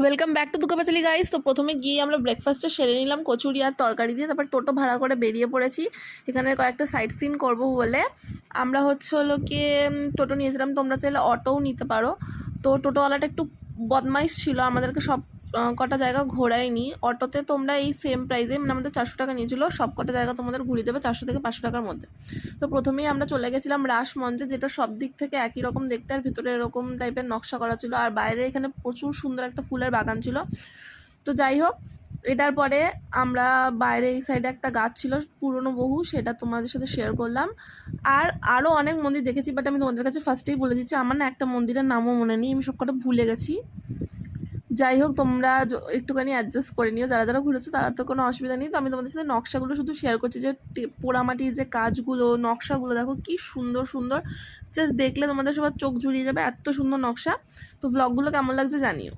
Welcome back to Durgapanchali guys. তো প্রথমে গিয়ে আমরা ব্রেকফাস্টটা সেরে নিলাম কচুরি আর তরকারি দিয়ে, তারপর টোটো ভাড়া করে বেরিয়ে পড়েছি এখানে কয়েকটা সাইট সিন করবো বলে। আমরা হলো কি টোটো নিয়েছিলাম, তোমরা চাইলে অটোও নিতে পারো। তো টোটোওয়ালাটা একটু বদমাইশ ছিল, আমাদেরকে সব কটা জায়গা ঘোরায়নি। অটোতে তোমরা এই সেম প্রাইসে, মানে আমাদের 400 টাকা নিয়েছিল, সব কটা জায়গা তোমাদের ঘুরিয়ে দেবে 400 থেকে 500 টাকার মধ্যে। তো প্রথমেই আমরা চলে গেছিলাম রাস মঞ্চে, যেটা সব দিক থেকে একই রকম দেখতে, আর ভিতরে এরকম টাইপের নকশা করা ছিল, আর বাইরে এখানে প্রচুর সুন্দর একটা ফুলের বাগান ছিল। তো যাই হোক, এটার পরে আমরা বাইরে এই সাইডে একটা গাছ ছিল পুরনো বহু, সেটা তোমাদের সাথে শেয়ার করলাম। আর আরও অনেক মন্দির দেখেছি, বাট আমি তোমাদের কাছে ফার্স্টেই বলে দিচ্ছি, আমার না একটা মন্দিরের নামও মনে নেই, আমি সবকটা ভুলে গেছি। যাই হোক, তোমরা একটুখানি অ্যাডজাস্ট করে নিও, যারা যারা ঘুরেছো তারা তো কোনো অসুবিধা নেই। তো আমি তোমাদের সাথে নকশাগুলো শুধু শেয়ার করছি, যে পোড়ামাটির যে কাজগুলো, নকশাগুলো দেখো কি সুন্দর সুন্দর, জাস্ট দেখলে তোমাদের সবার চোখ জুড়িয়ে যাবে, এত সুন্দর নকশা। তো ব্লগগুলো কেমন লাগছে জানিও।